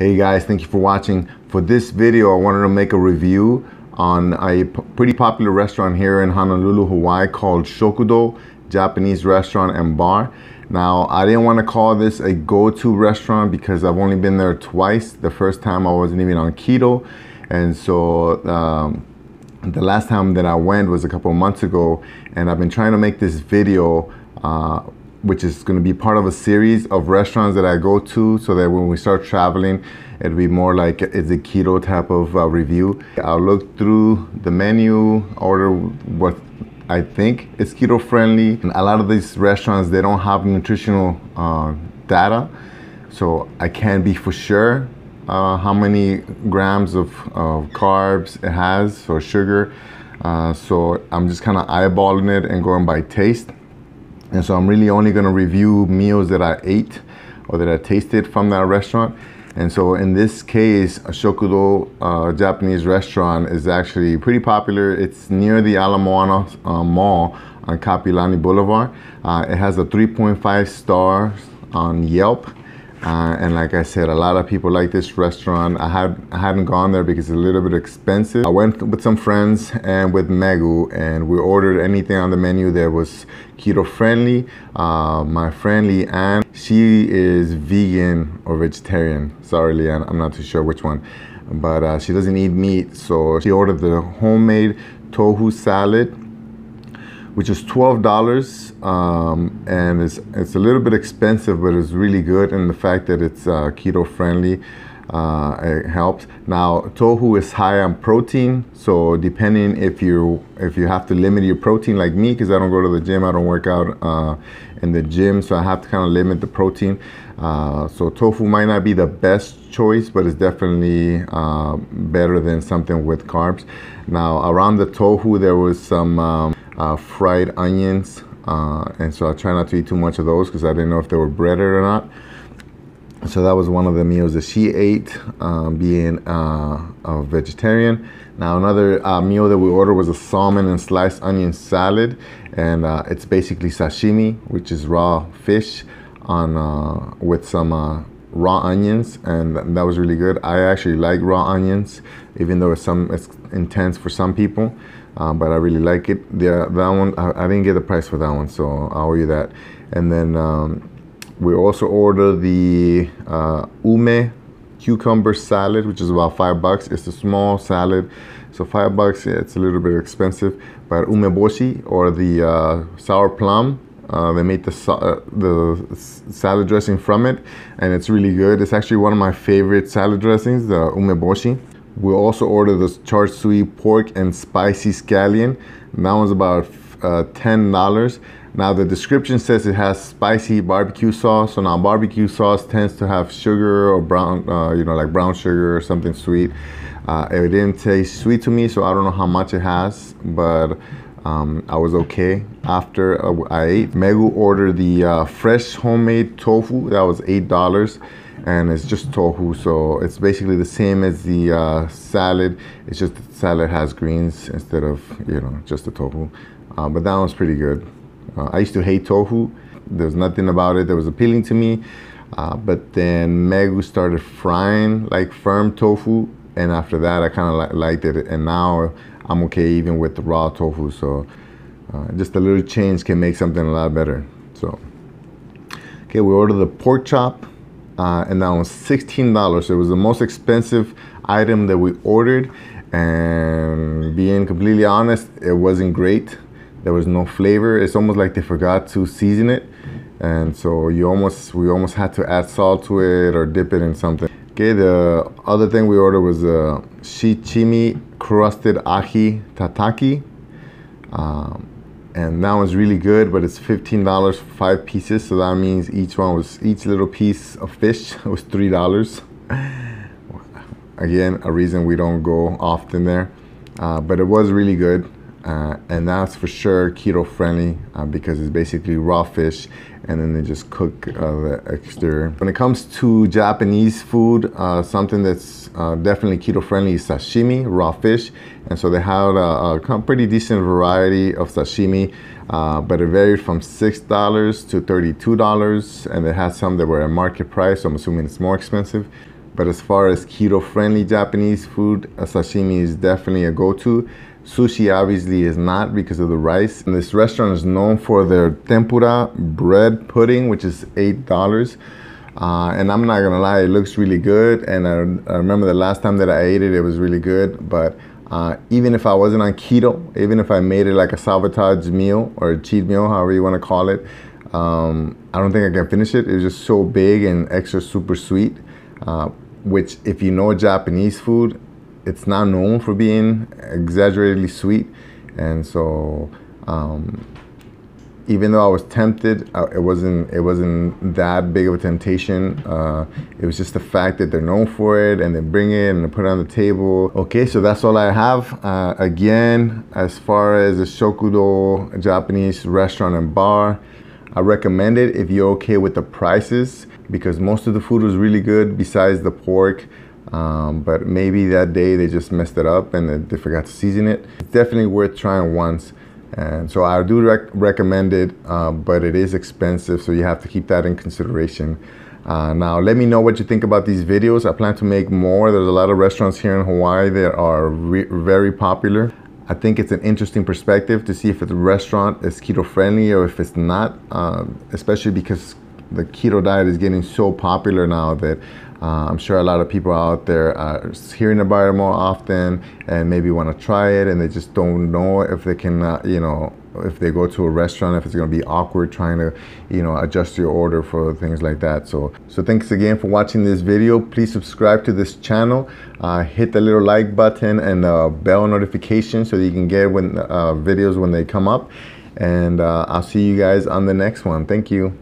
Hey guys, thank you for watching. For this video, I wanted to make a review on a pretty popular restaurant here in Honolulu, Hawaii called Shokudo, Japanese restaurant and bar. Now, I didn't want to call this a go-to restaurant because I've only been there twice. The first time I wasn't even on keto. And so the last time that I went was a couple of months ago, and I've been trying to make this video which is going to be part of a series of restaurants that I go to, so that when we start traveling, it'll be more like it's a keto type of review. I'll look through the menu, order what I think is keto friendly. And a lot of these restaurants, they don't have nutritional data, so I can't be for sure how many grams of carbs it has or sugar. So I'm just kind of eyeballing it and going by taste. And so I'm really only going to review meals that I ate or that I tasted from that restaurant. And so in this case, a Shokudo Japanese restaurant is actually pretty popular. It's near the Ala Moana Mall on Kapilani Boulevard. It has a 3.5 stars on Yelp. And like I said, a lot of people like this restaurant. I hadn't gone there because it's a little bit expensive. I went with some friends and with Megu, and we ordered anything on the menu that was keto friendly. My friend Leanne, she is vegan or vegetarian. Sorry, Leanne, I'm not too sure which one. But she doesn't eat meat, so she ordered the homemade tofu salad, which is $12, and it's a little bit expensive, but it's really good. And the fact that it's keto friendly, it helps. Now, tofu is high on protein, so depending if you have to limit your protein, like me, because I don't go to the gym, I don't work out in the gym, so I have to kind of limit the protein. So tofu might not be the best choice, but it's definitely better than something with carbs. Now, around the tofu, there was some fried onions, and so I try not to eat too much of those because I didn't know if they were breaded or not. So that was one of the meals that she ate, being a vegetarian. Now, another meal that we ordered was a salmon and sliced onion salad, and it's basically sashimi, which is raw fish on with some raw onions, and that was really good. I actually like raw onions, even though it's intense for some people. But I really like it. That one, I didn't get the price for that one, so I'll owe you that. And then we also ordered the ume cucumber salad, which is about $5. It's a small salad, so $5. Yeah, it's a little bit expensive. But umeboshi, or the sour plum, they made the salad dressing from it, and it's really good. It's actually one of my favorite salad dressings, the umeboshi. We also ordered the char siu pork and spicy scallion. And that was about $10. Now the description says it has spicy barbecue sauce. So now barbecue sauce tends to have sugar or brown, like brown sugar or something sweet. It didn't taste sweet to me, so I don't know how much it has, but I was okay after I ate. Megu ordered the fresh homemade tofu. That was $8. And it's just tofu, so it's basically the same as the salad. It's just the salad has greens instead of just the tofu. But that one's pretty good. I used to hate tofu. There's nothing about it that was appealing to me. But then Megu started frying like firm tofu, and after that I kind of liked it. And now I'm okay even with the raw tofu. So just a little change can make something a lot better. So okay, we ordered the pork chop. And that was $16. So it was the most expensive item that we ordered, and being completely honest, it wasn't great. There was no flavor. It's almost like they forgot to season it, and so we almost had to add salt to it or dip it in something. Okay, the other thing we ordered was a shichimi crusted ahi tataki. And that was really good, but it's $15 for 5 pieces, so that means each little piece of fish was $3. Again, a reason we don't go often there, but it was really good, and that's for sure keto friendly because it's basically raw fish, and then they just cook the exterior. When it comes to Japanese food, something that's definitely keto friendly is sashimi, raw fish. And so they had a pretty decent variety of sashimi, but it varied from $6 to $32, and they had some that were at market price, so I'm assuming it's more expensive. But as far as keto-friendly Japanese food, sashimi is definitely a go-to. Sushi obviously is not because of the rice. And this restaurant is known for their tempura bread pudding, which is $8. And I'm not gonna lie, it looks really good. And I remember the last time that I ate it, it was really good. But even if I wasn't on keto, even if I made it like a sabotage meal or a cheat meal, however you wanna call it, I don't think I can finish it. It was just so big and extra super sweet. Which, if you know Japanese food, it's not known for being exaggeratedly sweet. And so even though I was tempted, it wasn't that big of a temptation. It was just the fact that they're known for it and they bring it and they put it on the table. Okay, so that's all I have. Again, as far as the Shokudo Japanese restaurant and bar, I recommend it if you're okay with the prices, because most of the food was really good besides the pork. But maybe that day they just messed it up and they forgot to season it. It's definitely worth trying once. And so I do recommend it, but it is expensive, so you have to keep that in consideration. Now, let me know what you think about these videos. I plan to make more. There's a lot of restaurants here in Hawaii that are very popular. I think it's an interesting perspective to see if the restaurant is keto friendly or if it's not, especially because the keto diet is getting so popular now that I'm sure a lot of people out there are hearing about it more often and maybe want to try it, and they just don't know if they can, if they go to a restaurant, if it's going to be awkward trying to, adjust your order for things like that. So thanks again for watching this video. Please subscribe to this channel, hit the little like button and bell notification so that you can get videos when they come up. And I'll see you guys on the next one. Thank you.